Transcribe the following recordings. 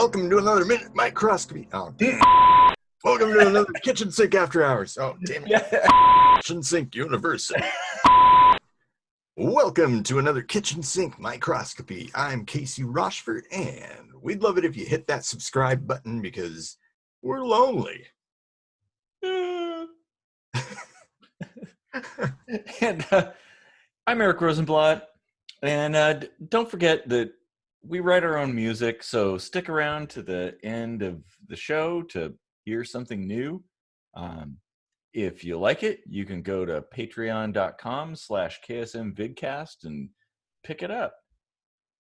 Welcome to another Minute Microscopy. Oh, damn. Welcome to another Kitchen Sink After Hours. Oh, damn it. Kitchen Sink University. Welcome to another Kitchen Sink Microscopy. I'm Casey Rochford, and we'd love it if you hit that subscribe button because we're lonely. And I'm Eric Rosenblatt, and don't forget that we write our own music, so stick around to the end of the show to hear something new. If you like it, you can go to patreon.com/KSMVidcast and pick it up.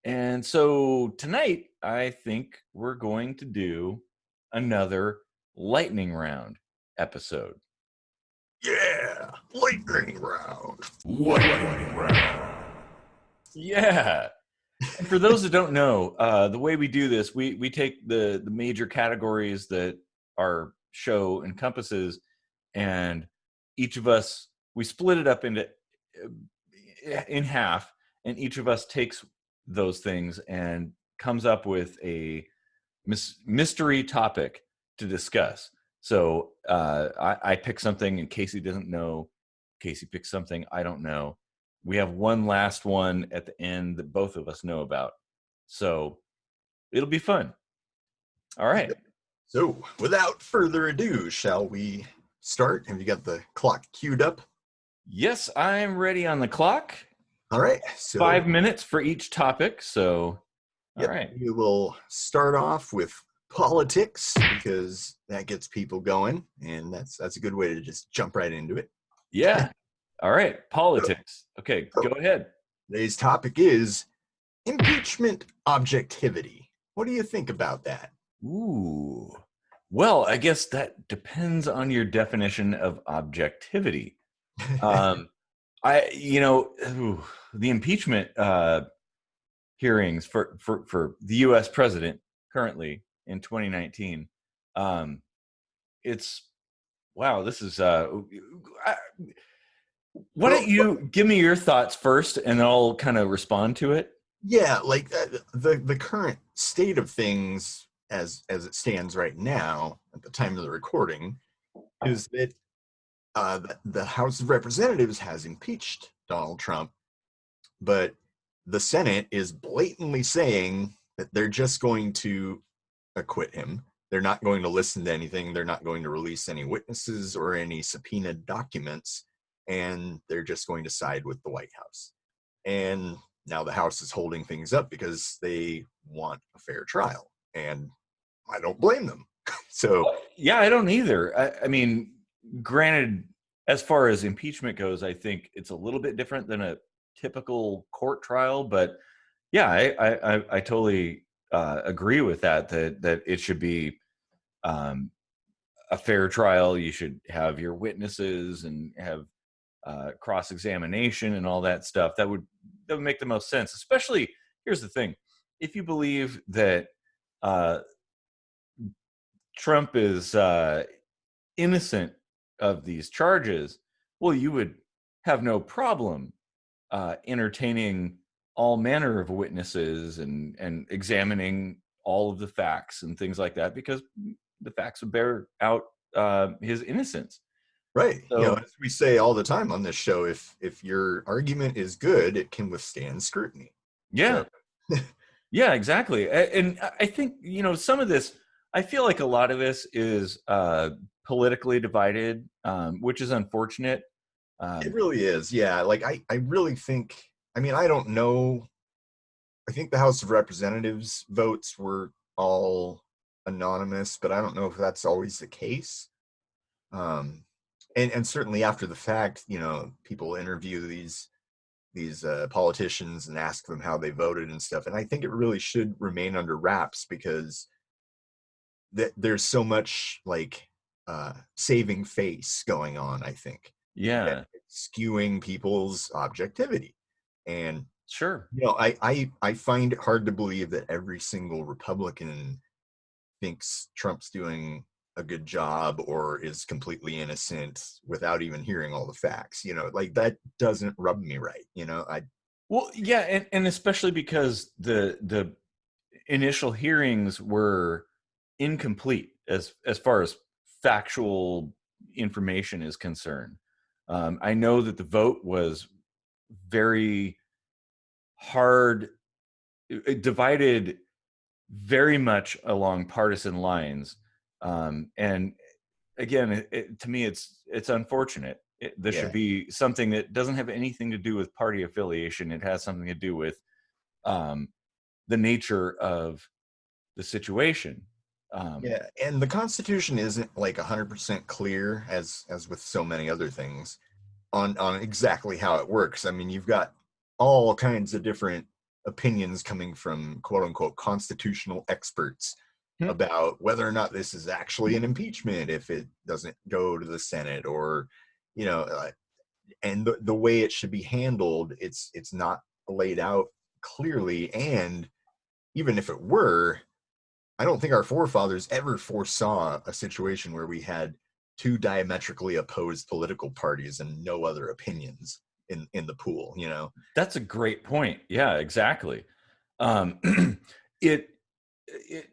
And so tonight, I think we're going to do another lightning round episode. Yeah, lightning round. Lightning round. Yeah. And for those that don't know, the way we do this, we take the major categories that our show encompasses, and each of us, we split it up in half, and each of us takes those things and comes up with a mystery topic to discuss. So I pick something and Casey doesn't know. Casey picks something I don't know. We have one last one at the end that both of us know about. So it'll be fun. All right. So without further ado, shall we start? Have you got the clock queued up? Yes, I'm ready on the clock. All right. So 5 minutes for each topic. So, all right. We will start off with politics because that gets people going, and that's a good way to just jump right into it. Yeah. All right. Politics. Okay, go ahead. Today's topic is impeachment objectivity. What do you think about that? Ooh. Well, I guess that depends on your definition of objectivity. The impeachment hearings for the U.S. president currently in 2019. This is. Why don't you give me your thoughts first, and I'll kind of respond to it. Yeah, like the current state of things as it stands right now at the time of the recording is that the House of Representatives has impeached Donald Trump, but the Senate is blatantly saying that they're just going to acquit him. They're not going to listen to anything. They're not going to release any witnesses or any subpoenaed documents, and they're just going to side with the White House. And now the House is holding things up because they want a fair trial, and I don't blame them. So yeah, I don't either. I mean, granted, as far as impeachment goes, I think it's a little bit different than a typical court trial, but yeah, I totally agree with that it should be a fair trial. You should have your witnesses and have cross-examination and all that stuff. That would make the most sense. Especially, here's the thing: if you believe that Trump is innocent of these charges, well, you would have no problem entertaining all manner of witnesses and examining all of the facts and things like that, because the facts would bear out his innocence. Right. So, as we say all the time on this show, if your argument is good, it can withstand scrutiny. yeah. So. Yeah, exactly. And I think, some of this, I feel like a lot of this is politically divided, which is unfortunate. It really is. Yeah. Like, I really think, I don't know. I think the House of Representatives votes were all anonymous, but I don't know if that's always the case. And certainly after the fact, people interview these politicians and ask them how they voted and stuff. And I think it really should remain under wraps because there's so much like saving face going on, I think. Yeah. Skewing people's objectivity. And sure. I find it hard to believe that every single Republican thinks Trump's doing a good job or is completely innocent without even hearing all the facts. Like that doesn't rub me right. Well, yeah, and especially because the initial hearings were incomplete as far as factual information is concerned. I know that the vote was very hard, it divided very much along partisan lines, and again, to me, it's unfortunate. This should Yeah. be something that doesn't have anything to do with party affiliation. It has something to do with the nature of the situation. Yeah, and the Constitution isn't like 100% clear, as with so many other things, on exactly how it works. I mean, you've got all kinds of different opinions coming from quote unquote constitutional experts Hmm. about whether or not this is actually an impeachment if it doesn't go to the Senate, or you know, and the way it should be handled, it's not laid out clearly. And even if it were, I don't think our forefathers ever foresaw a situation where we had two diametrically opposed political parties and no other opinions in the pool, you know? That's a great point. Yeah, exactly. Um, it, it,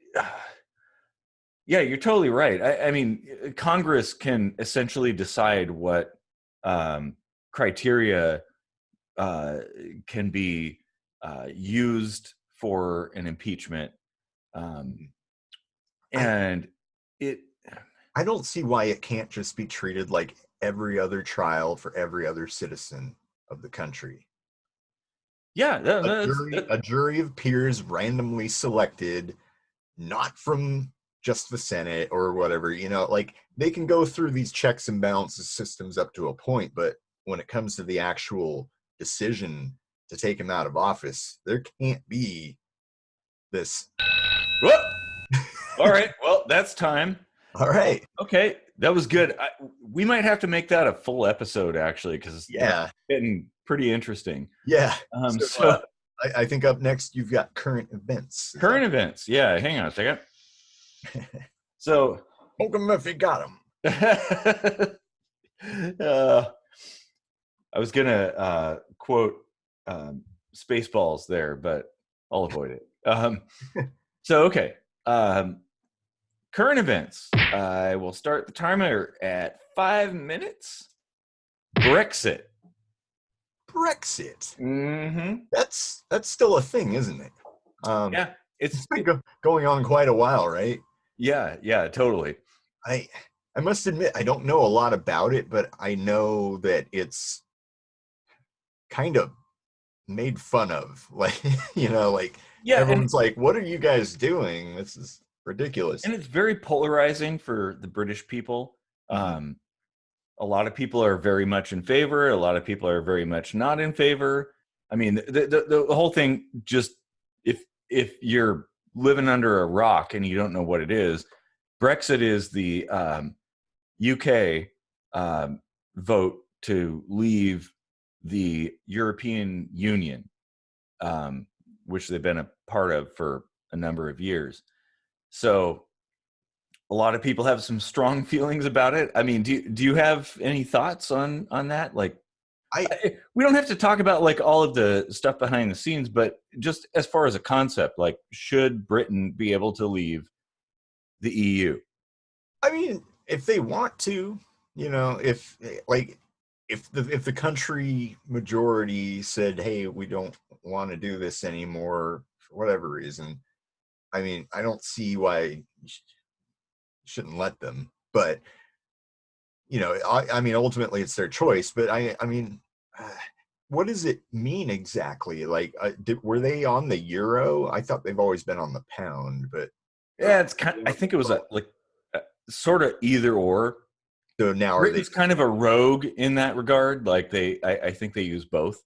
yeah, you're totally right. I mean, Congress can essentially decide what criteria uh, can be used for an impeachment, um, I and it. I don't see why it can't just be treated like every other trial for every other citizen of the country. Yeah, A that's jury, a jury of peers randomly selected, not from just the Senate or whatever, you know, like they can go through these checks and balances systems up to a point, but when it comes to the actual decision to take him out of office, there can't be this. whoop. All right. Well, that's time. All right. Okay, that was good. We might have to make that a full episode, actually, because that's Yeah. getting pretty interesting. Yeah. So I think up next you've got current events. current events. Yeah, hang on a second. So, Poke him if you got him. I was gonna quote Spaceballs there, but I'll avoid it. So okay, current events. I will start the timer at 5 minutes. Brexit. Brexit. Mm-hmm. That's still a thing, isn't it? Yeah, It's been going on quite a while, right? yeah, totally. I must admit I don't know a lot about it, but I know that it's kind of made fun of. Like, you know, like Yeah, everyone's like, "What are you guys doing? This is ridiculous." and it's very polarizing for the British people. Mhm. A lot of people are very much in favor. A lot of people are very much not in favor. I mean, the whole thing, just if you're living under a rock and you don't know what it is, Brexit is the UK vote to leave the European Union, which they've been a part of for a number of years. So a lot of people have some strong feelings about it. I mean, do you have any thoughts on that? Like, I we don't have to talk about like all of the stuff behind the scenes, but just as far as a concept, like, should Britain be able to leave the EU? I mean, if they want to, you know, if like if the country majority said, "Hey, we don't want to do this anymore for whatever reason," I mean, I don't see why you shouldn't let them. But you know, I mean, ultimately, it's their choice. But I mean, uh, what does it mean exactly? Like, were they on the euro? I thought they've always been on the pound, but Yeah, it's kind. I think it was a like sort of either or. so now are they? Britain's kind of a rogue in that regard. Like I think they use both.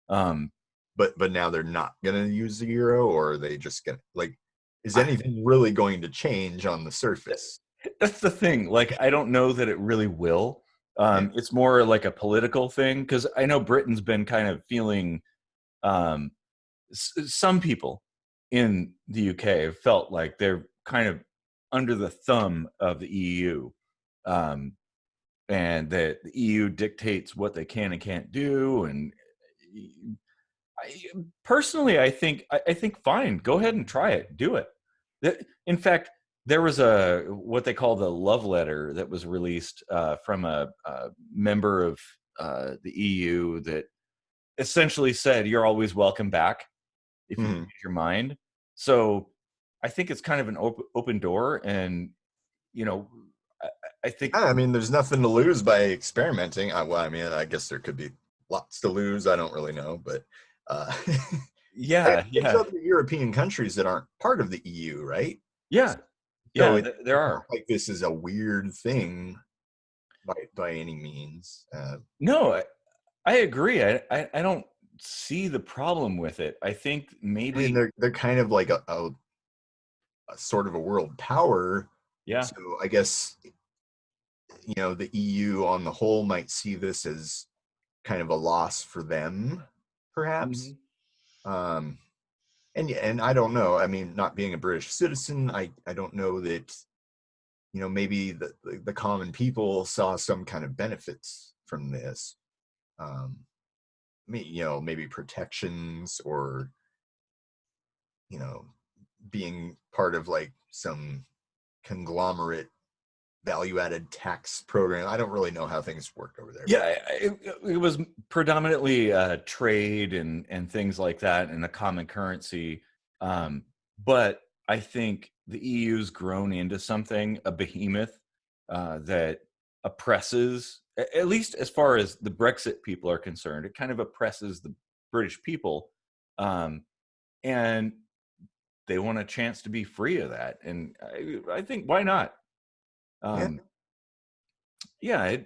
Um, But now they're not gonna use the euro, or are they just gonna like? Is I, anything really going to change on the surface? that's the thing. Like, I don't know that it really will. Yeah. It's more like a political thing because I know Britain's been kind of feeling. Um, some people in the UK have felt like they're kind of under the thumb of the EU, and that the EU dictates what they can and can't do, and Personally, I think fine. Go ahead and try it. Do it. In fact, there was what they call the love letter that was released from a member of the EU that essentially said you're always welcome back if you Mhm. change your mind. So I think it's kind of an open door, and you know, I, I think I mean, there's nothing to lose by experimenting. Well, I mean, I guess there could be lots to lose. I don't really know, but uh, yeah, there's yeah, other European countries that aren't part of the EU, right? yeah, So yeah. There it's not are. like this is a weird thing by any means. No, I agree. I don't see the problem with it. I think I mean, maybe, they're kind of like a sort of a world power. yeah. So I guess the EU on the whole might see this as kind of a loss for them, perhaps. Hmm. Um, and I don't know. I mean, not being a British citizen, I don't know that maybe the common people saw some kind of benefits from this. Um, maybe protections or you know being part of like some conglomerate value-added tax program. I don't really know how things work over there, Yeah, but it was predominantly trade and things like that, and a common currency. But I think the EU's grown into something, a behemoth that oppresses, at least as far as the Brexit people are concerned. It kind of oppresses the British people, um, and they want a chance to be free of that. And I think why not? yeah, Um, yeah,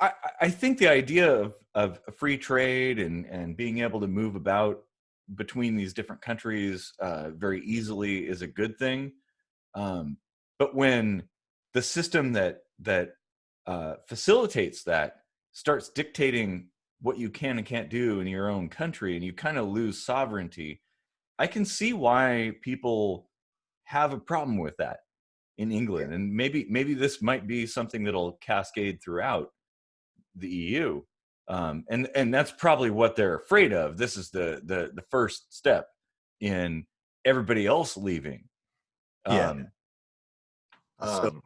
I, I think the idea of free trade and being able to move about between these different countries very easily is a good thing. But when the system that facilitates that starts dictating what you can and can't do in your own country, and you kind of lose sovereignty, I can see why people have a problem with that in England. And maybe this might be something that'll cascade throughout the EU, and that's probably what they're afraid of. This is the first step in everybody else leaving. yeah. Um, so um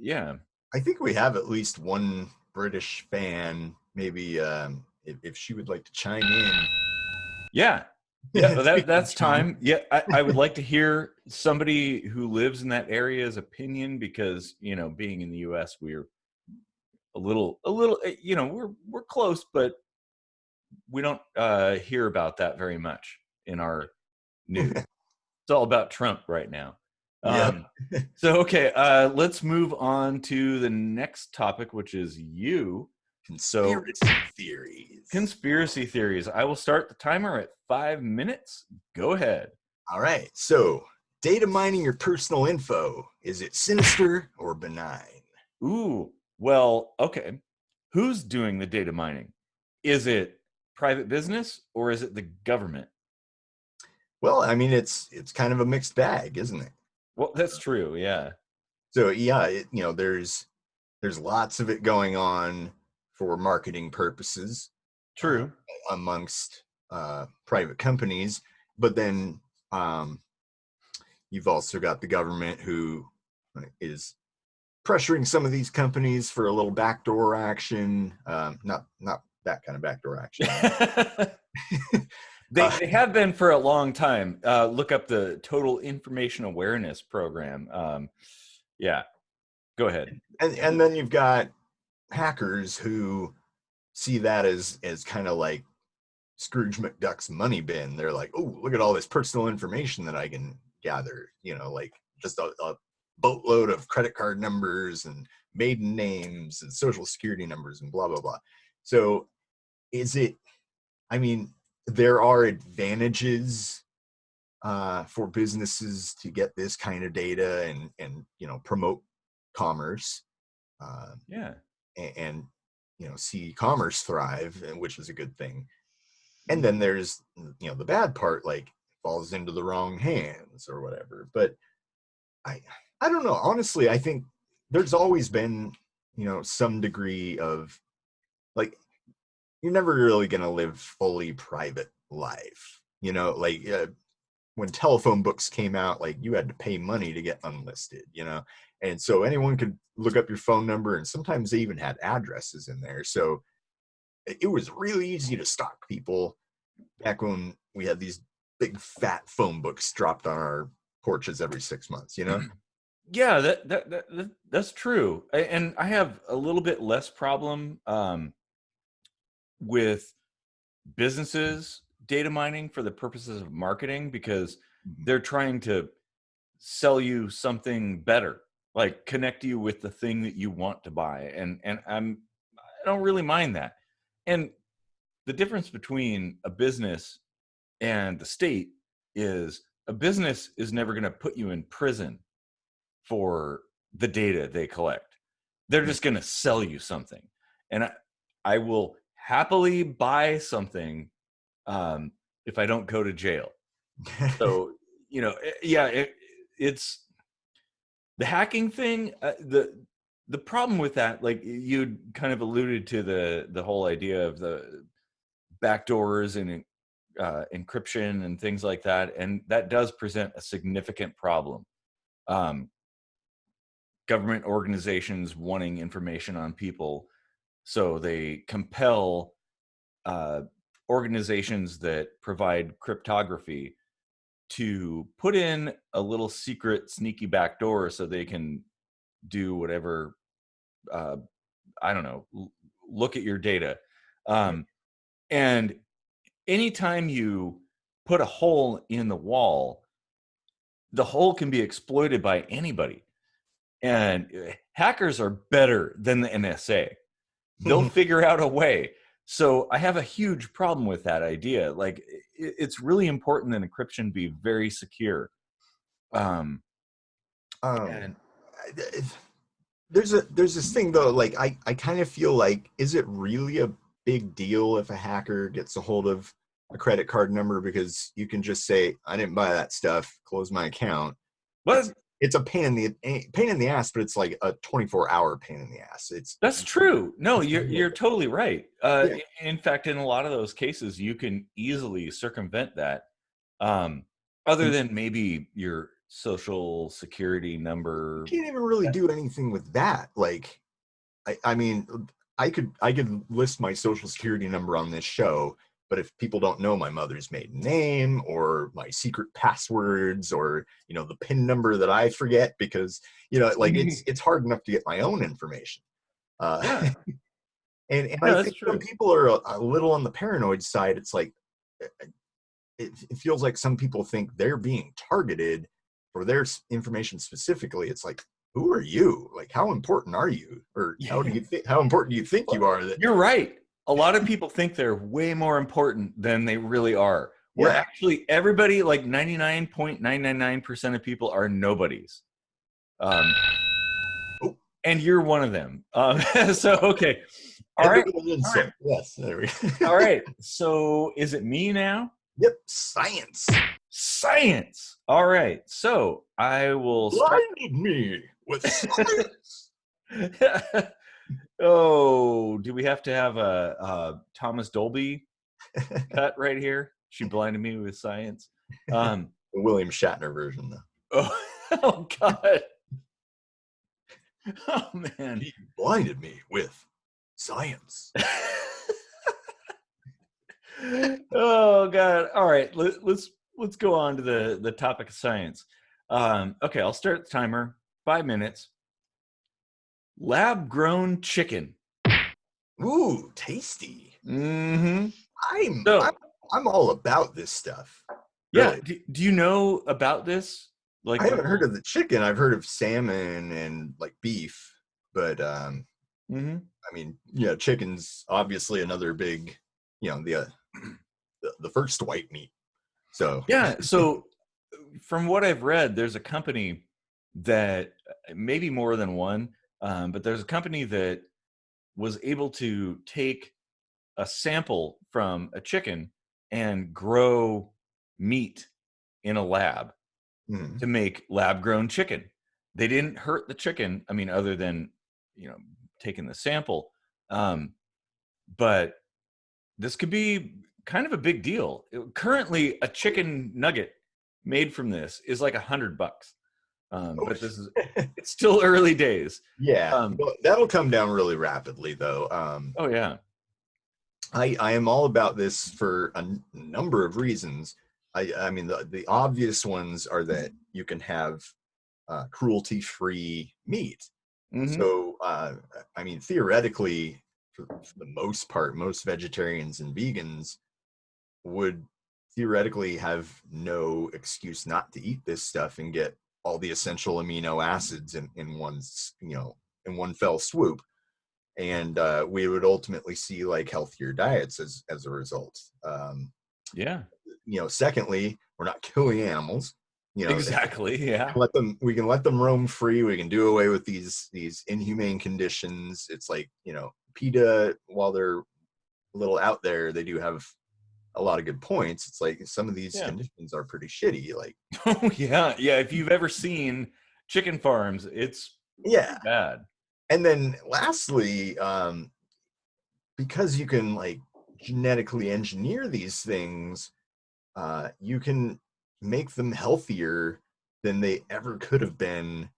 yeah, I think we have at least one British fan. Maybe if she would like to chime in. yeah, yeah. Speaking of That's China. time. Yeah, I would like to hear somebody who lives in that area's opinion, because being in the U.S., we're a little. We're close, but we don't hear about that very much in our news. It's all about Trump right now. Yep. So okay, let's move on to the next topic, which is you. So Conspiracy theories. conspiracy theories. I will start the timer at 5 minutes. Go ahead. All right. So, data mining your personal info, is it sinister or benign? Ooh, well, okay. Who's doing the data mining? Is it private business or is it the government? Well, I mean, it's kind of a mixed bag, isn't it? Well, that's true. Yeah, So, yeah, there's lots of it going on for marketing purposes uh, true. amongst private companies, but then um, you've also got the government who is pressuring some of these companies for a little backdoor action. Not that kind of backdoor action. They have been for a long time. Look up the Total Information Awareness Program. Yeah, go ahead. and then you've got hackers who see that as kind of like Scrooge McDuck's money bin. They're like, oh, look at all this personal information that I can gather. Like just a boatload of credit card numbers and maiden names and social security numbers and blah blah blah. So is it? I mean, there are advantages for businesses to get this kind of data and promote commerce uh, Yeah. and see commerce thrive, which is a good thing. And then there's the bad part, like falls into the wrong hands or whatever. But I I don't know. Honestly, I think there's always been some degree of like you're never really going to live fully private life. You know, like when telephone books came out, like you had to pay money to get unlisted, you know, and so anyone could look up your phone number, and sometimes they even had addresses in there. So it was really easy to stalk people back when we had these big fat phone books dropped on our porches every 6 months, you know? Yeah, that's true. And I have a little bit less problem with businesses data mining for the purposes of marketing, because they're trying to sell you something better, like connect you with the thing that you want to buy. And I don't really mind that. And the difference between a business and the state is a business is never going to put you in prison for the data they collect. They're just going to sell you something. And I will happily buy something if I don't go to jail. So, you know, yeah, it's the hacking thing. The problem with that, like you kind of alluded to the whole idea of the backdoors and encryption and things like that, and that does present a significant problem. Government organizations wanting information on people, so they compel organizations that provide cryptography to put in a little secret sneaky backdoor so they can do whatever, I don't know, look at your data. And anytime you put a hole in the wall, the hole can be exploited by anybody. And hackers are better than the NSA. They'll figure out a way. So I have a huge problem with that idea. Like, it's really important that encryption be very secure. And there's this thing though, like I kind of feel like, is it really a big deal if a hacker gets a hold of a credit card number? Because you can just say, I didn't buy that stuff, close my account. But it's a pain in the ass, but it's like a 24-hour pain in the ass. that's true. No, you're totally right. Yeah. In fact, in a lot of those cases, you can easily circumvent that. Other than maybe your social security number. You can't even really do anything with that. Like, I mean, I could list my social security number on this show, but if people don't know my mother's maiden name or my secret passwords, or, you know, the PIN number that I forget, because, you know, like it's hard enough to get my own information. Yeah. and No, I that's think some true. people are a little on the paranoid side. It's like, it feels like some people think they're being targeted for their information specifically. It's like, who are you? Like, how important are you? Or how important do you think you are? That You're right. A lot of people think they're way more important than they really are. We're actually, everybody, like 99.999% of people are nobodies. And you're one of them. So, okay. All right. Yes, there we go. All right. So is it me now? Yep, science. Science. All right. So I will start. Blinded me with science. Oh, do we have to have a Thomas Dolby cut right here? She blinded me with science. The William Shatner version, though. Oh God. Oh man. He blinded me with science. Oh God. All right. Let's go on to the topic of science. Okay, I'll start the timer. 5 minutes. Lab grown chicken. Ooh, tasty. Mm-hmm. I'm all about this stuff. Really. Yeah. Do you know about this? Like, I haven't heard of the chicken. I've heard of salmon and like beef, but I mean, yeah, chicken's obviously another big, you know, the first white meat. So yeah. So from what I've read, there's a company that, maybe more than one, but there's a company that was able to take a sample from a chicken and grow meat in a lab to make lab grown chicken. They didn't hurt the chicken. I mean, other than, you know, taking the sample. But this could be kind of a big deal. Currently, a chicken nugget made from this is like $100. But it's still early days. Yeah, well, that'll come down really rapidly, though. Oh yeah. I am all about this for a number of reasons. I mean, the obvious ones are that you can have cruelty-free meat. Mm-hmm. So, I mean, theoretically, for the most part, most vegetarians and vegans would theoretically have no excuse not to eat this stuff and get all the essential amino acids in one fell swoop. And we would ultimately see like healthier diets as a result. Yeah. Secondly, we're not killing animals. Exactly. Yeah. We can let them roam free. We can do away with these inhumane conditions. It's like, PETA, while they're a little out there, they do have a lot of good points. It's like some of these conditions are pretty shitty. Like, oh yeah. If you've ever seen chicken farms, it's bad. And then lastly, because you can like genetically engineer these things, you can make them healthier than they ever could have been,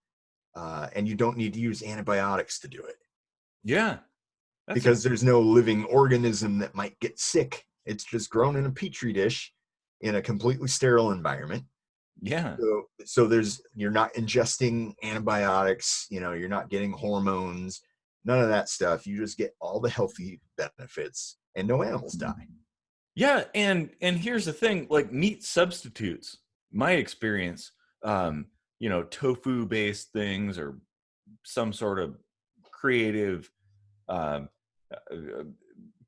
and you don't need to use antibiotics to do it. Yeah. Because there's no living organism that might get sick. It's just grown in a petri dish in a completely sterile environment. Yeah. So you're not ingesting antibiotics, you're not getting hormones, none of that stuff. You just get all the healthy benefits and no animals die. Yeah, and here's the thing, like meat substitutes, my experience, tofu based things or some sort of creative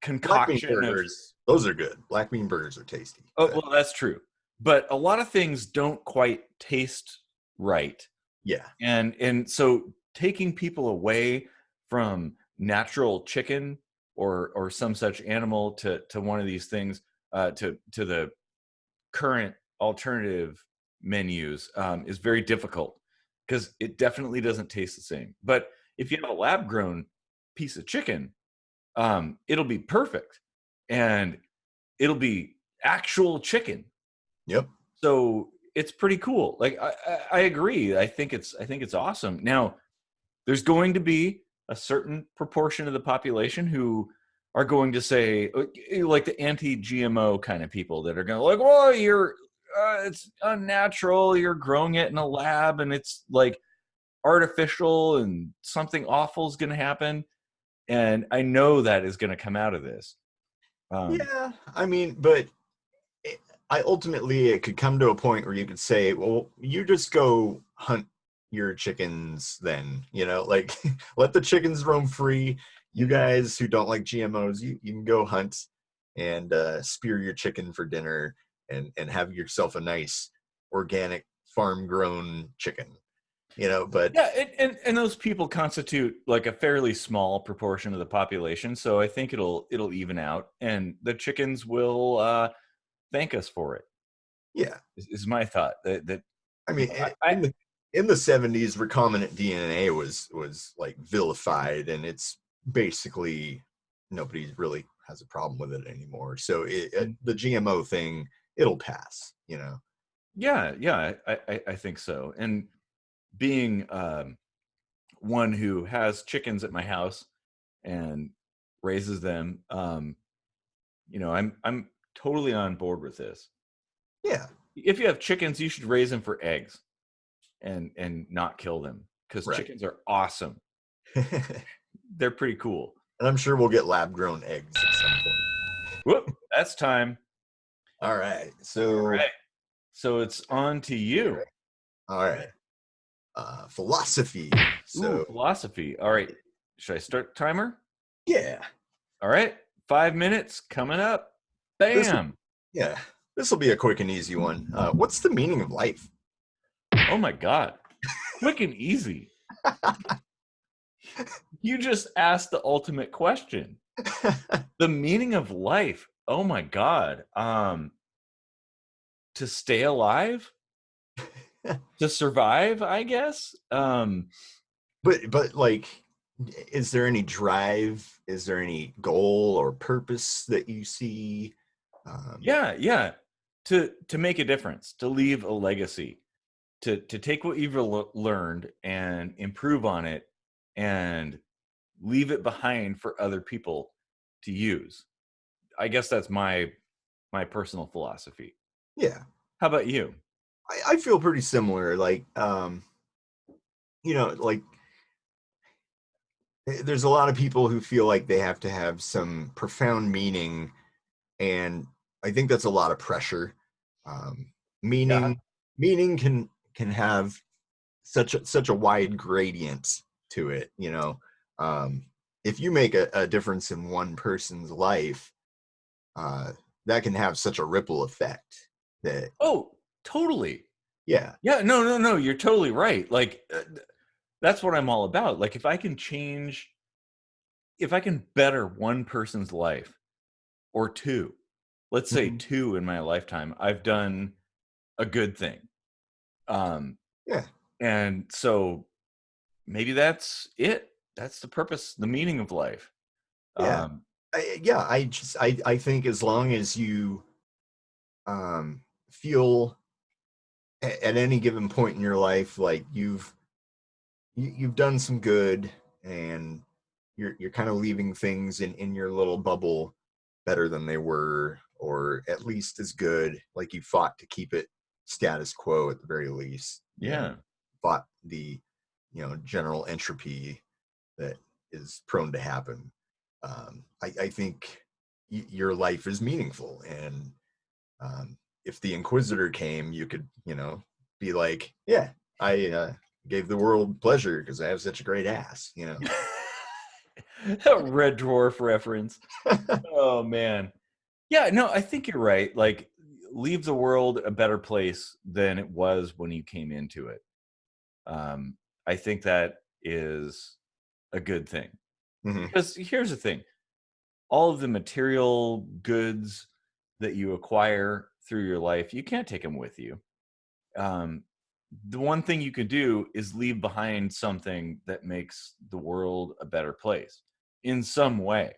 concoction Black bean burgers, those are good. Black bean burgers are tasty. Oh, well, that's true. But a lot of things don't quite taste right. Yeah. And so taking people away from natural chicken or some such animal to one of these things, to the current alternative menus, is very difficult because it definitely doesn't taste the same. But if you have a lab grown piece of chicken, it'll be perfect and it'll be actual chicken. Yep. So it's pretty cool. Like I agree. I think it's awesome. Now, there's going to be a certain proportion of the population who are going to say, like the anti-GMO kind of people that are going to like, well, it's unnatural. You're growing it in a lab and it's like artificial and something awful is going to happen. And I know that is going to come out of this. Yeah, I mean, but it could come to a point where you could say, well, you just go hunt your chickens then, like let the chickens roam free. You guys who don't like GMOs, you can go hunt and spear your chicken for dinner and have yourself a nice organic farm grown chicken, but yeah, and those people constitute like a fairly small proportion of the population. So I think it'll even out and the chickens will thank us for it. Yeah. Is my thought that I mean, in the 70s, recombinant DNA was like vilified, and it's basically nobody really has a problem with it anymore. So the GMO thing, it'll pass, Yeah, I think so. And being one who has chickens at my house and raises them, I'm totally on board with this. Yeah. If you have chickens, you should raise them for eggs and not kill them because chickens are awesome. They're pretty cool. And I'm sure we'll get lab grown eggs at some point. Whoop, that's time. All right. So it's on to you. All right. Philosophy. Ooh, philosophy. All right. Should I start the timer? Yeah. All right. 5 minutes coming up. Bam. This will be a quick and easy one. What's the meaning of life? Oh my God. Quick and easy. You just asked the ultimate question. The meaning of life. Oh my God. To stay alive? To survive, I guess. But like is there any drive? Is there any goal or purpose that you see? Yeah. To make a difference, to leave a legacy, to take what you've learned and improve on it and leave it behind for other people to use. I guess that's my personal philosophy. Yeah, How about you? I feel pretty similar. Like, like there's a lot of people who feel like they have to have some profound meaning, and I think that's a lot of pressure. Um, Yeah. meaning can have such a wide gradient to it. If you make a difference in one person's life, uh, that can have such a ripple effect. That Oh, totally. yeah, Yeah, no, you're totally right. Like that's what I'm all about. Like if I can better one person's life or two, let's say mhm, two in my lifetime, I've done a good thing. Um, yeah, and so maybe that's it. That's the purpose, the meaning of life. yeah, Um, I think as long as you feel at any given point in your life like you've done some good, and you're kind of leaving things in your little bubble better than they were, or at least as good, like you fought to keep it status quo at the very least, yeah, fought the general entropy that is prone to happen. I think your life is meaningful, and if the Inquisitor came, you could, be like, yeah, I gave the world pleasure because I have such a great ass. a Red Dwarf reference. Oh man, yeah. No, I think you're right. Like, leave the world a better place than it was when you came into it. Um, I think that is a good thing Hmm. because here's the thing: all of the material goods that you acquire through your life, you can't take them with you. Um, the one thing you could do is leave behind something that makes the world a better place in some way,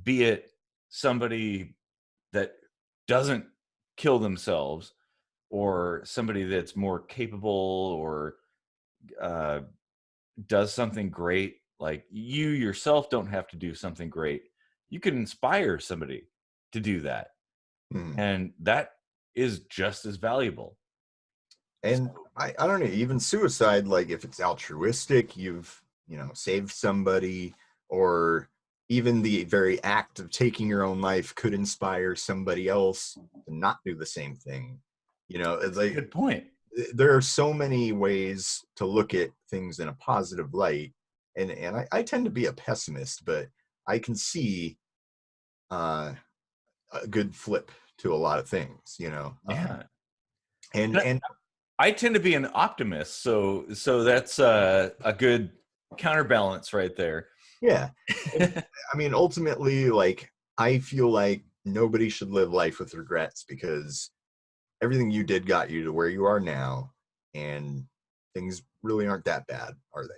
be it somebody that doesn't kill themselves or somebody that's more capable or uh, does something great. Like, you yourself don't have to do something great. You can inspire somebody to do that. Hmm. And that is just as valuable. And So, I don't know, even suicide, like if it's altruistic, you've saved somebody, or even the very act of taking your own life could inspire somebody else to not do the same thing. It's that's a like good point. there are so many ways to look at things in a positive light, and I tend to be a pessimist, but I can see uh, a good flip to a lot of things. Yeah. And And and I tend to be an optimist, so that's a good counterbalance right there. yeah, and I mean, ultimately, like, I feel like nobody should live life with regrets, because everything you did got you to where you are now, and things really aren't that bad, are they?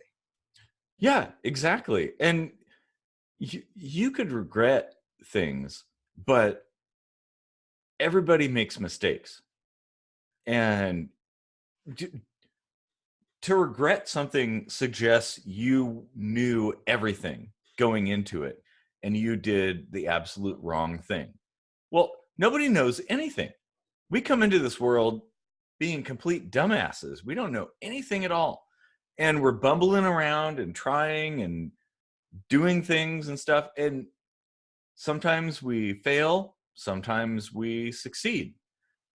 Yeah, exactly. And you could regret things, but everybody makes mistakes. And d- to regret something suggests you knew everything going into it and you did the absolute wrong thing. Well, nobody knows anything. We come into this world being complete dumbasses. We don't know anything at all. And we're bumbling around and trying and doing things and stuff. And sometimes we fail, sometimes we succeed.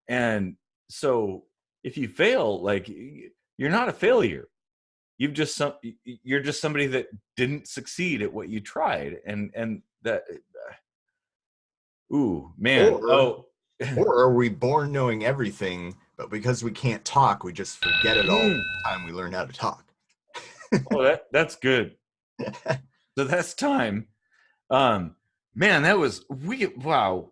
And so if you fail, like, you're not a failure. You're just somebody that didn't succeed at what you tried. And that, ooh, man. Or Oh, or are we born knowing everything, but because we can't talk, we just forget it all mm, the time we learn how to talk? oh, that's good. So that's time. Um, man, that was we wow.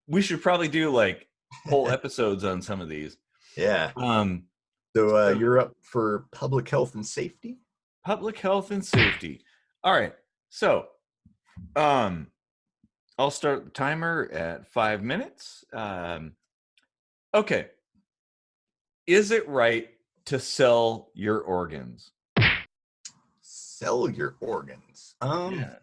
We should probably do like whole episodes on some of these. Yeah. Um, So so you're up for public health and safety? Public health and safety. All right. So, I'll start the timer at 5 minutes. Okay. Is it right to sell your organs? Sell your organs. Yeah.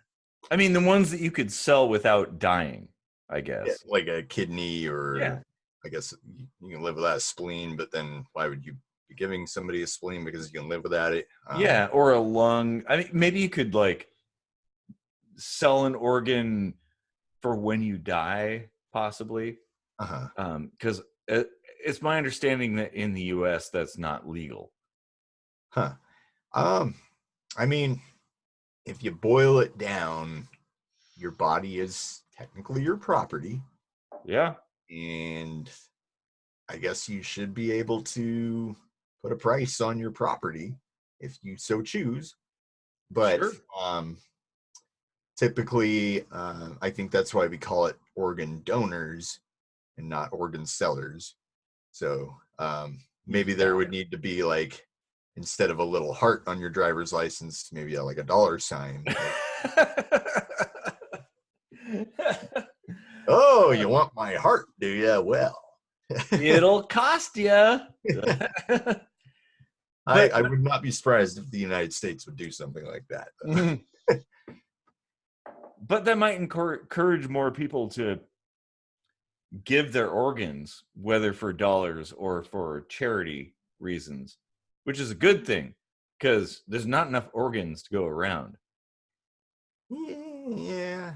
I mean, the ones that you could sell without dying, I guess. Yeah, like a kidney, or Yeah. I guess you can live without a spleen, but then why would you be giving somebody a spleen because you can live without it? Yeah, or a lung. I mean, maybe you could like sell an organ for when you die, possibly. Because it's my understanding that in the U.S. that's not legal. Huh. I mean, if you boil it down, your body is technically your property, Yeah. and I guess you should be able to put a price on your property if you so choose. But Sure. typically, I think that's why we call it organ donors and not organ sellers. So maybe there would need to be, like, instead of a little heart on your driver's license, maybe like a dollar sign. Oh, you want my heart, do you? Well, It'll cost you. I would not be surprised if the United States would do something like that. But that might encourage more people to give their organs, whether for dollars or for charity reasons, which is a good thing because there's not enough organs to go around. Yeah.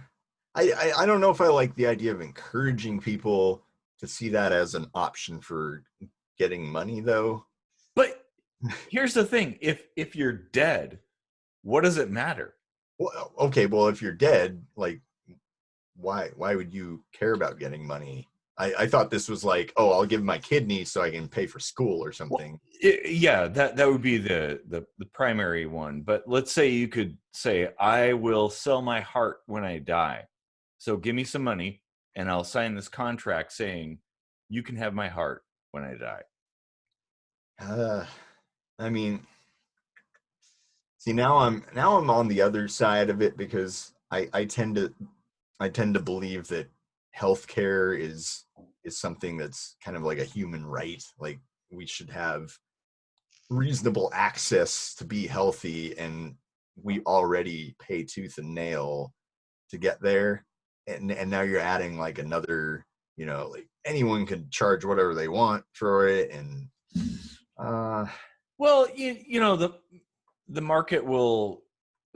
I don't know if I like the idea of encouraging people to see that as an option for getting money, though. But here's the thing: if you're dead, what does it matter? Well, okay, well, if you're dead, like, why would you care about getting money? I thought this was like, oh, I'll give my kidney so I can pay for school or something. Yeah, that would be the primary one. But let's say you could say, I will sell my heart when I die. So give me some money and I'll sign this contract saying you can have my heart when I die. I mean, see, now I'm on the other side of it, because I tend to believe that healthcare is something that's kind of like a human right. Like, we should have reasonable access to be healthy, and we already pay tooth and nail to get there. And now you're adding like another, like, anyone can charge whatever they want for it. And Well, you know, the market will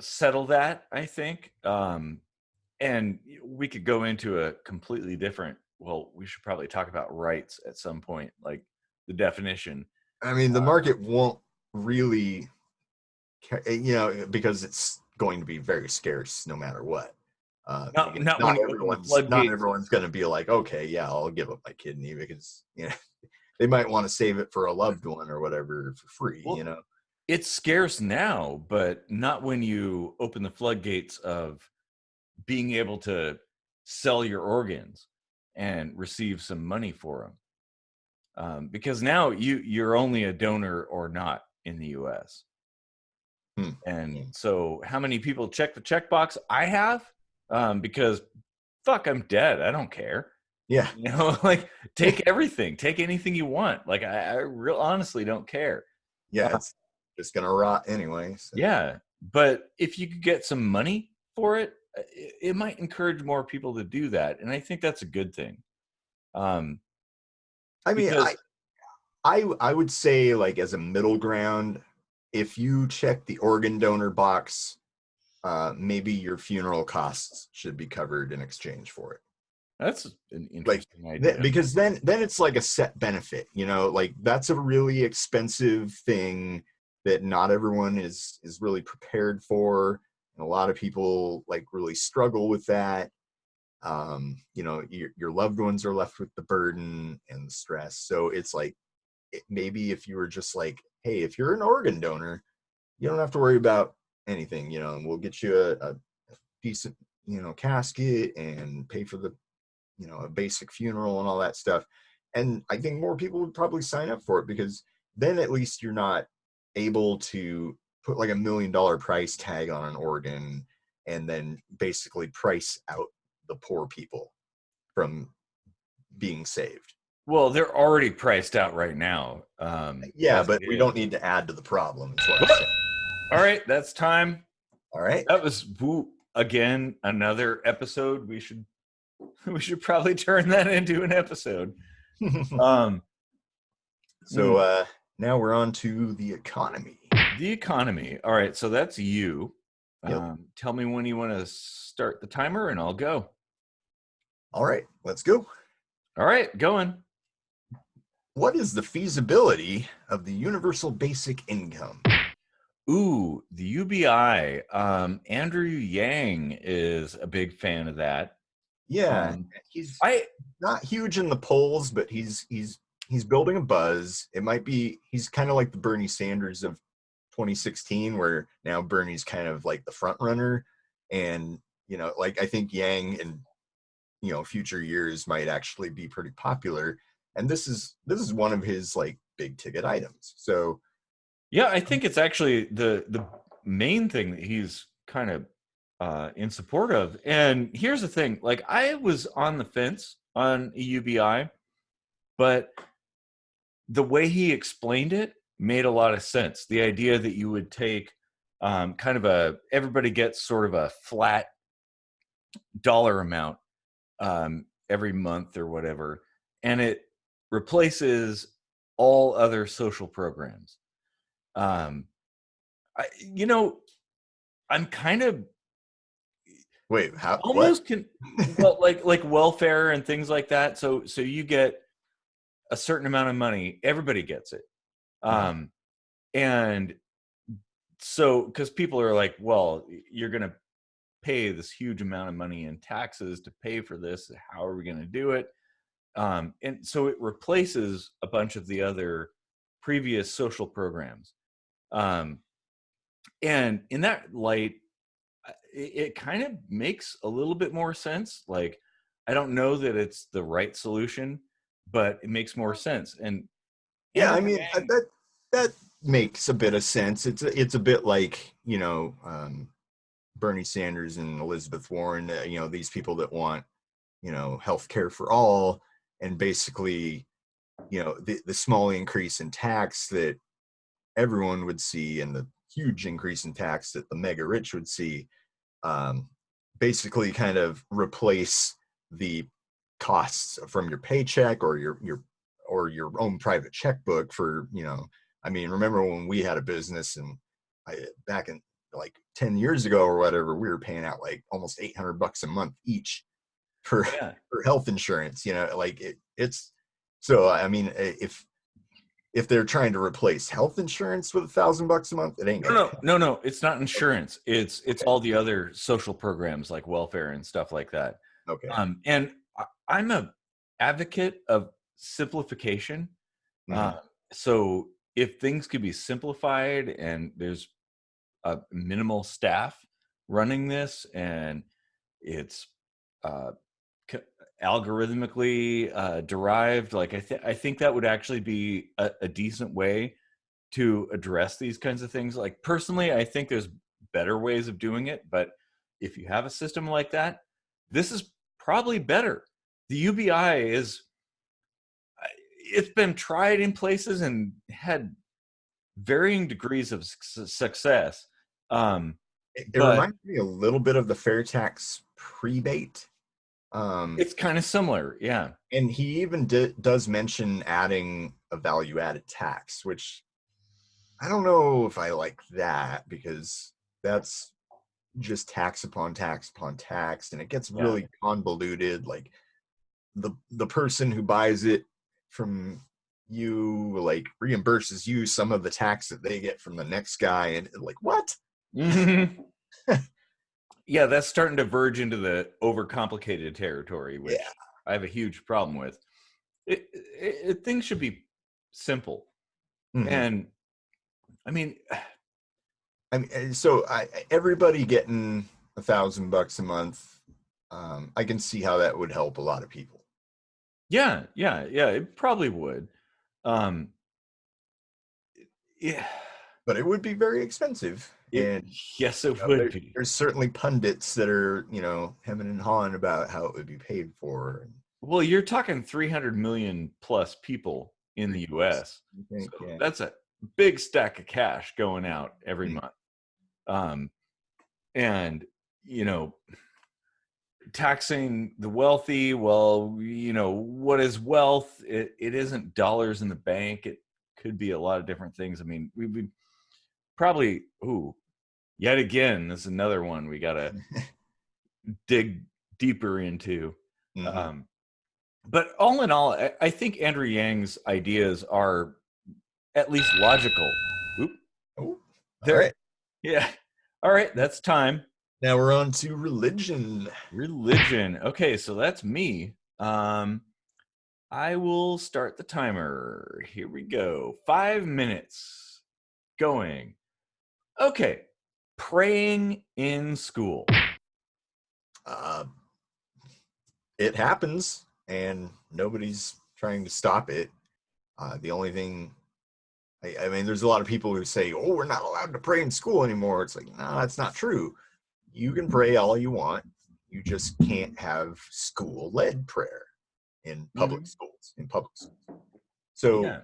settle that, I think. And we could go into a completely different, well, we should probably talk about rights at some point, like the definition. I mean, the market won't really, because it's going to be very scarce no matter what. Not when you open the Not floodgates. everyone's going to be like, okay, yeah, I'll give up my kidney, because they might want to save it for a loved one or whatever for free. Well, it's scarce now, but not when you open the floodgates of being able to sell your organs and receive some money for them. Because now you're only a donor or not in the U.S. And so how many people check the checkbox? I have, because fuck, I'm dead. I don't care. Yeah. Like, take everything, take anything you want. Like, I real honestly don't care. Yeah, it's just going to rot anyway. So. Yeah. But if you could get some money for it, it might encourage more people to do that. And I think that's a good thing. I mean, because, I would say, like, as a middle ground, if you check the organ donor box, maybe your funeral costs should be covered in exchange for it. that's an interesting idea. Because then it's like a set benefit, like, that's a really expensive thing that not everyone is really prepared for. And a lot of people, like, really struggle with that. Your loved ones are left with the burden and the stress. So it's like, maybe if you were just like, hey, if you're an organ donor, you don't have to worry about anything, and we'll get you a decent, casket, and pay for the, a basic funeral and all that stuff. And I think more people would probably sign up for it, because then at least you're not able to put like $1 million price tag on an organ and then basically price out the poor people from being saved. Well, they're already priced out right now. Yeah, as but it we is. don't need to add to the problem, is what I'm saying. All right, that's time. All right. That was again another episode. We should probably turn that into an episode. So now we're on to the economy. The economy. All right, so that's you. Yep. Tell me when you want to start the timer, and I'll go. All right, let's go. All right, going. What is the feasibility of the universal basic income? Ooh, the UBI. Andrew Yang is a big fan of that. Yeah, he's not huge in the polls, but he's building a buzz. It might be he's kind of like the Bernie Sanders of 2016, where now Bernie's kind of like the front runner, and like I think Yang in future years might actually be pretty popular, and this is one of his like big ticket items. So yeah, I think it's actually the main thing that he's kind of in support of. And here's the thing, like I was on the fence on a UBI, but the way he explained it made a lot of sense. The idea that you would take kind of everybody gets sort of a flat dollar amount every month or whatever, and it replaces all other social programs. I'm kind of almost well, like welfare and things like that. So you get a certain amount of money, everybody gets it. And so, because people are like, well, you're going to pay this huge amount of money in taxes to pay for this. How are we going to do it? And so it replaces a bunch of the other previous social programs. And in that light, it kind of makes a little bit more sense. Like, I don't know that it's the right solution, but it makes more sense. And yeah, I mean that makes a bit of sense. It's a bit like Bernie Sanders and Elizabeth Warren. These people that want health care for all, and basically the small increase in tax that everyone would see and the huge increase in tax that the mega rich would see, basically kind of replace the costs from your paycheck or your own private checkbook for I mean, remember when we had a business and back in like 10 years ago or whatever, we were paying out like almost $800 a month each for health insurance. It's so I mean, if they're trying to replace health insurance with $1,000 a month, it ain't gonna no, it's not insurance. It's all the other social programs like welfare and stuff like that. Okay. And I'm a advocate of simplification. So if things could be simplified and there's a minimal staff running this and it's algorithmically derived, like I think that would actually be a decent way to address these kinds of things. Like personally, I think there's better ways of doing it, but if you have a system like that, this is probably better. The UBI it's been tried in places and had varying degrees of success. It reminds me a little bit of the fair tax prebate. It's kind of similar, yeah. And he even does mention adding a value-added tax, which I don't know if I like that, because that's just tax upon tax upon tax, and it gets really convoluted. Like the person who buys it from you like reimburses you some of the tax that they get from the next guy, and like what? Yeah, that's starting to verge into the overcomplicated territory, which I have a huge problem with. Things should be simple. And I mean, so everybody getting $1,000 a month, I can see how that would help a lot of people. Yeah, it probably would. Yeah. but it would be very expensive. And Yes, it would be. there's certainly pundits that are, hemming and hawing about how it would be paid for. Well, you're talking 300 million plus people in the U.S. I think, So yeah. that's a big stack of cash going out every month. And, taxing the wealthy, well, what is wealth? It isn't dollars in the bank. It could be a lot of different things. I mean, we probably, yet again, this is another one we got to dig deeper into. Mm-hmm. But all in all, I think Andrew Yang's ideas are at least logical. Oop. Oh, There. all right. Yeah. All right. That's time. Now we're on to religion. Religion. Okay. So that's me. I will start the timer. Here we go. 5 minutes going. Okay. Praying in school. It happens, and nobody's trying to stop it. The only thing, I mean, there's a lot of people who say, "Oh, we're not allowed to pray in school anymore." It's like, no, that's not true. You can pray all you want. You just can't have school-led prayer in public schools. So Yeah.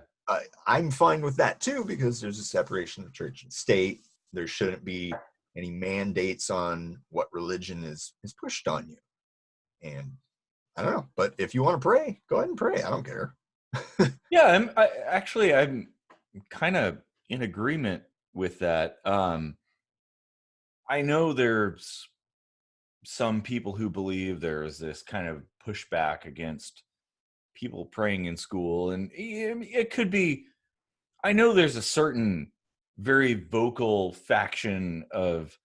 I'm fine with that too, because there's a separation of church and state. There shouldn't be any mandates on what religion is pushed on you. And I don't know, but if you want to pray, go ahead and pray. I don't care. Yeah, I'm kind of in agreement with that. I know there's some people who believe there's this kind of pushback against people praying in school, and it could be. I know there's a certain very vocal faction of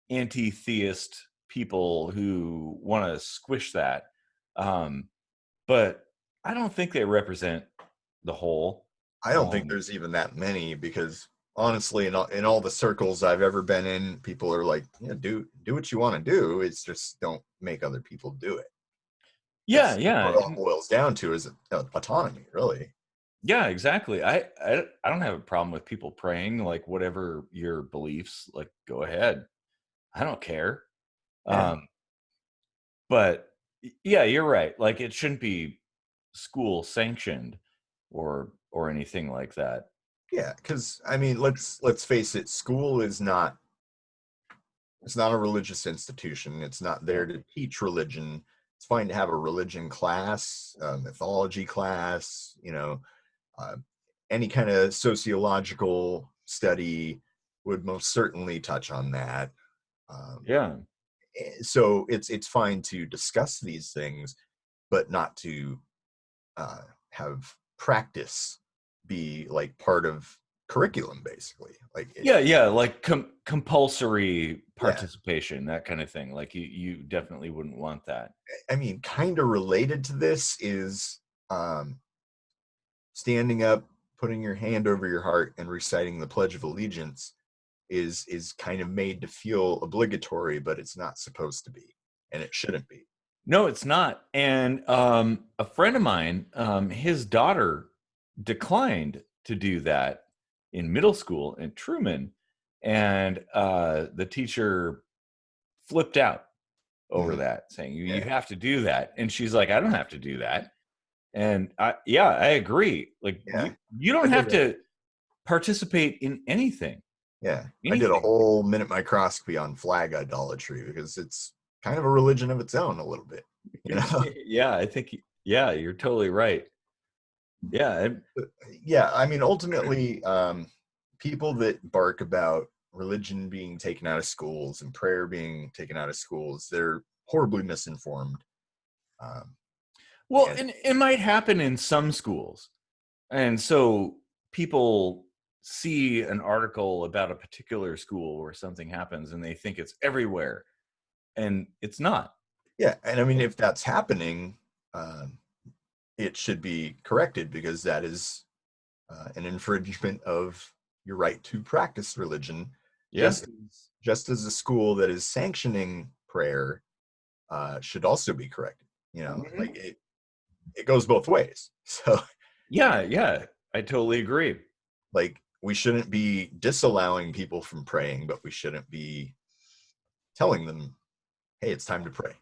anti-theist people who want to squish that, but I don't think they represent the whole. I don't think there's even that many, because honestly, in all the circles I've ever been in, people are like, yeah, do what you want to do. It's just don't make other people do it. Yeah, What it all boils down to is autonomy, really. Yeah, exactly. I don't have a problem with people praying, like whatever your beliefs, like go ahead. I don't care. Yeah. But yeah, you're right. Like it shouldn't be school sanctioned or anything like that. Yeah, because I mean, let's face it, school is not, it's not a religious institution. It's not there to teach religion. It's fine to have a religion class, a mythology class, any kind of sociological study would most certainly touch on that. Yeah. So it's fine to discuss these things, but not to have practice be like part of curriculum, basically. Like like compulsory participation, that kind of thing. Like you definitely wouldn't want that. I mean, kind of related to this is standing up, putting your hand over your heart, and reciting the Pledge of Allegiance is kind of made to feel obligatory, but it's not supposed to be, and it shouldn't be. No, it's not. And a friend of mine, his daughter declined to do that in middle school in Truman, and the teacher flipped out over that, saying you have to do that. And she's like, I don't have to do that. And I agree. Like you don't have to participate in anything. Yeah. I did a whole minute microscopy on flag idolatry, because it's kind of a religion of its own a little bit. Yeah, I think you're totally right. Yeah. I mean, ultimately, people that bark about religion being taken out of schools and prayer being taken out of schools, they're horribly misinformed. Well, and it might happen in some schools. And so people see an article about a particular school where something happens and they think it's everywhere, and it's not. Yeah. And I mean, if that's happening, it should be corrected, because that is an infringement of your right to practice religion. Just as a school that is sanctioning prayer should also be corrected. Like it goes both ways. So yeah, I totally agree. Like we shouldn't be disallowing people from praying, but we shouldn't be telling them, hey, it's time to pray.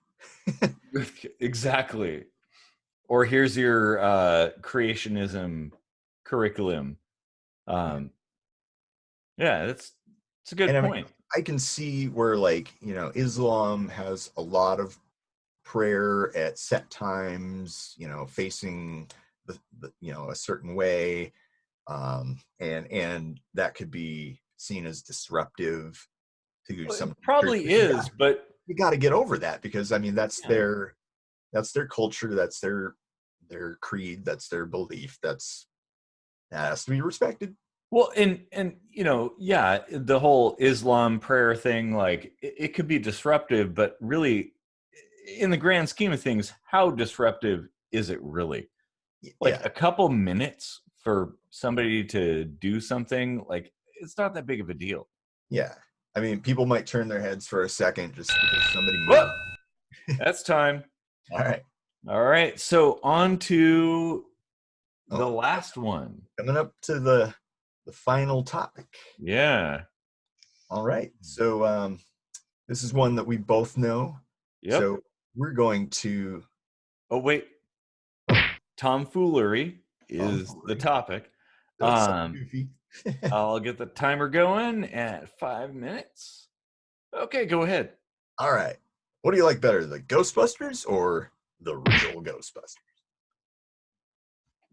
Exactly. Or here's your creationism curriculum. Yeah, it's a good And I mean, point. I can see where, like, Islam has a lot of prayer at set times, facing a certain way. And that could be seen as disruptive to Well, some. it probably is, but You got to get over that, because I mean that's yeah. their culture, that's their creed, that's their belief, that has to be respected. Well, and yeah, the whole Islam prayer thing, like it could be disruptive, but really, in the grand scheme of things, how disruptive is it really? Like Yeah, a couple minutes for somebody to do something, like it's not that big of a deal. yeah. I mean, people might turn their heads for a second just because somebody moved. Whoop! That's time. All right. All right, so on to the Oh, last one. coming up to the final topic. Yeah. All right. So this is one that we both know. Yep. So we're going to Oh wait, tomfoolery is the topic. That's so goofy. I'll get the timer going at 5 minutes. Okay, go ahead. All right. What do you like better, the Ghostbusters or the real Ghostbusters?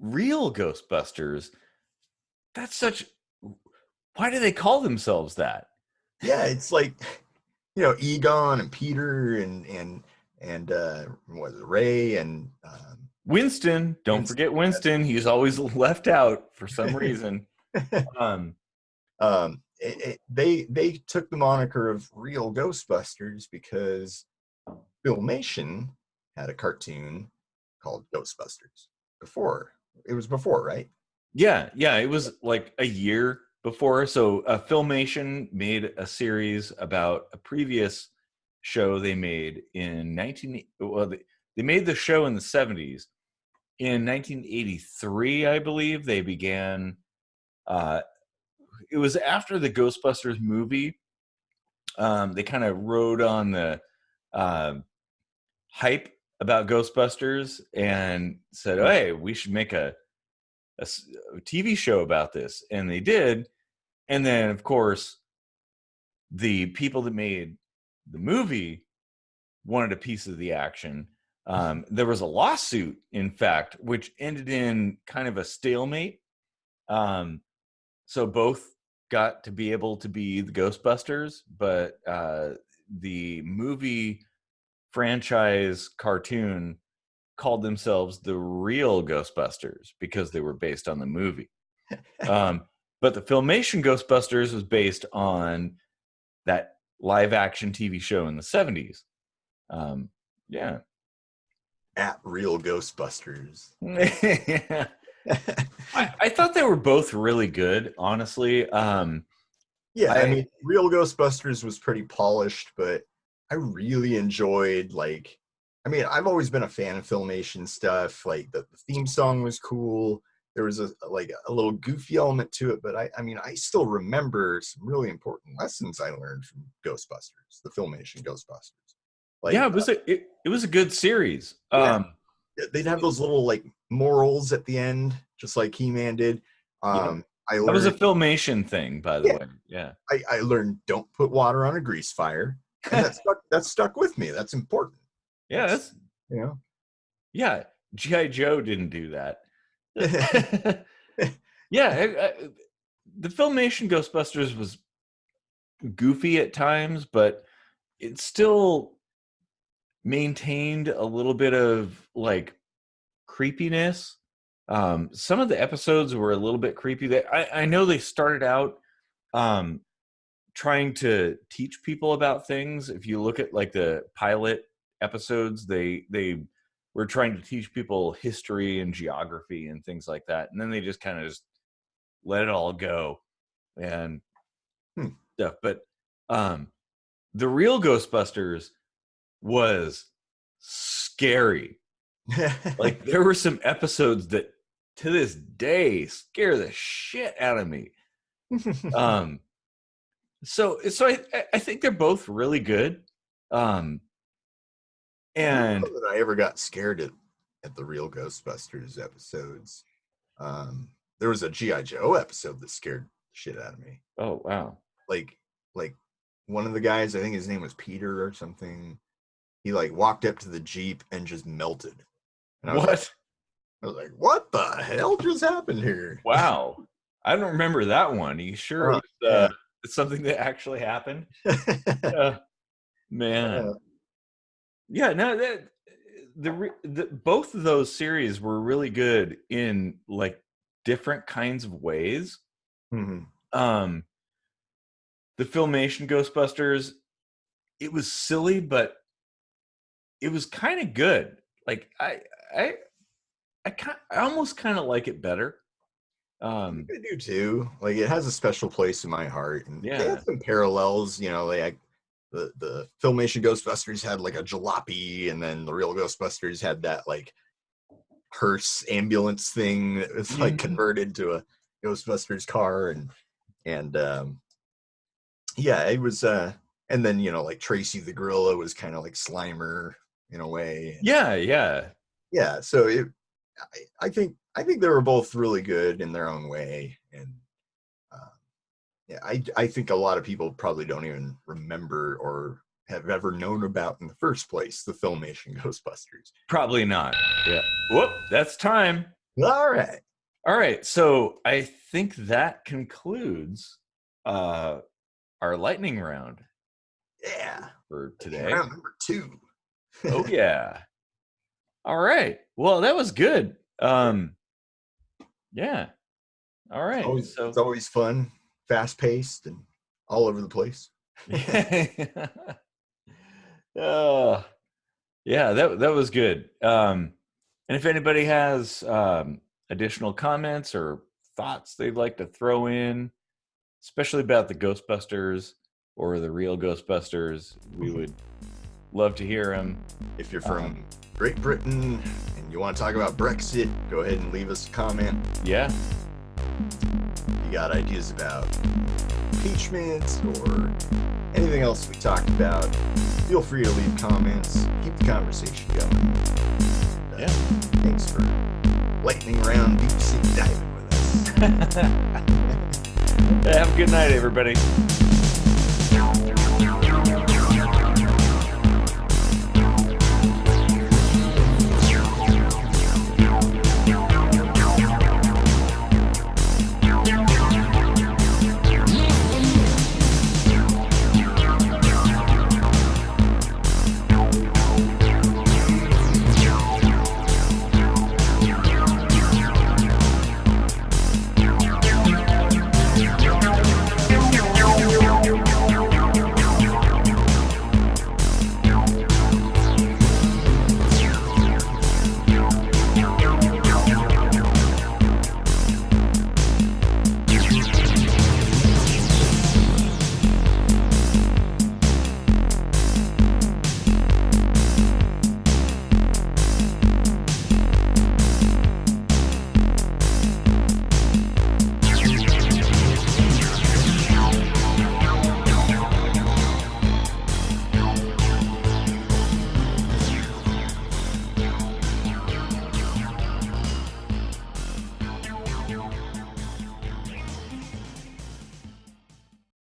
Real Ghostbusters. That's such. Why do they call themselves that? Yeah, it's like, Egon and Peter and what is it, Ray and Winston. Don't forget Winston. He's always left out for some reason. They took the moniker of Real Ghostbusters because Filmation had a cartoon called Ghostbusters before. It was before, right? Yeah, it was like a year before. So Filmation made a series about a previous show they made in they made the show in the 70s. In 1983, I believe, they began. It was after the Ghostbusters movie. They kind of rode on the hype about Ghostbusters and said, "Hey, we should make a TV show about this," and they did. And then, of course, the people that made the movie wanted a piece of the action. There was a lawsuit, in fact, which ended in kind of a stalemate. So both got to be able to be the Ghostbusters, but the movie franchise cartoon called themselves the real Ghostbusters because they were based on the movie. But the Filmation Ghostbusters was based on that live action TV show in the 70s. Yeah. At Real Ghostbusters. Yeah. I thought they were both really good, honestly. Yeah, I mean, Real Ghostbusters was pretty polished, but I really enjoyed, I've always been a fan of Filmation stuff. Like the theme song was cool. There was a little goofy element to it, but I still remember some really important lessons I learned from Ghostbusters, the Filmation Ghostbusters. Yeah, it was a good series. Yeah. They'd have those little morals at the end, just like He-Man did. Yeah. I learned, that was a Filmation thing, by the way. Yeah. I learned don't put water on a grease fire, and that stuck with me. That's important. Yeah, that's yeah. G.I. Joe didn't do that. Yeah, the Filmation Ghostbusters was goofy at times, but it still maintained a little bit of creepiness. Some of the episodes were a little bit creepy. I know they started out trying to teach people about things. If you look at the pilot episodes, they were trying to teach people history and geography and things like that, and then they just kind of just let it all go and stuff. But the real Ghostbusters was scary. There were some episodes that to this day scare the shit out of me. So I think they're both really good. I don't And know that I ever got scared at the real Ghostbusters episodes. There was a G.I. Joe episode that scared the shit out of me. oh wow. Like one of the guys, I think his name was Peter or something. He like walked up to the Jeep and just melted. And What? I was like, what the hell just happened here? Wow. I don't remember that one. Are you sure it's something that actually happened? Man. Yeah, no, both of those series were really good in like different kinds of ways. Mhm. The Filmation Ghostbusters, it was silly, but it was kind of good. Like I almost kind of like it better. I do too. Like it has a special place in my heart, and Yeah. they have some parallels. You know, like the Filmation Ghostbusters had like a jalopy, and then the real Ghostbusters had that like hearse ambulance thing that was like converted to a Ghostbusters car, and yeah, it was. And then like Tracy the Gorilla was kind of like Slimer in a way. Yeah. So I think they were both really good in their own way, and yeah, I think a lot of people probably don't even remember or have ever known about in the first place the Filmation Ghostbusters. Probably not. Yeah. Whoop, that's time. All right. So I think that concludes our lightning round. Yeah. For today. Round number 2. Oh yeah. All right. Well, that was good. Yeah. All right. It's always fun, fast paced, and all over the place. Yeah, that was good. And if anybody has additional comments or thoughts they'd like to throw in, especially about the Ghostbusters or the real Ghostbusters, we would love to hear them. If you're from Great Britain and you want to talk about Brexit, go ahead and leave us a comment. Yeah. You got ideas about impeachment or anything else we talked about, feel free to leave comments. Keep the conversation going. Yeah. Thanks for lightning round deep sea diving with us. Have a good night, everybody.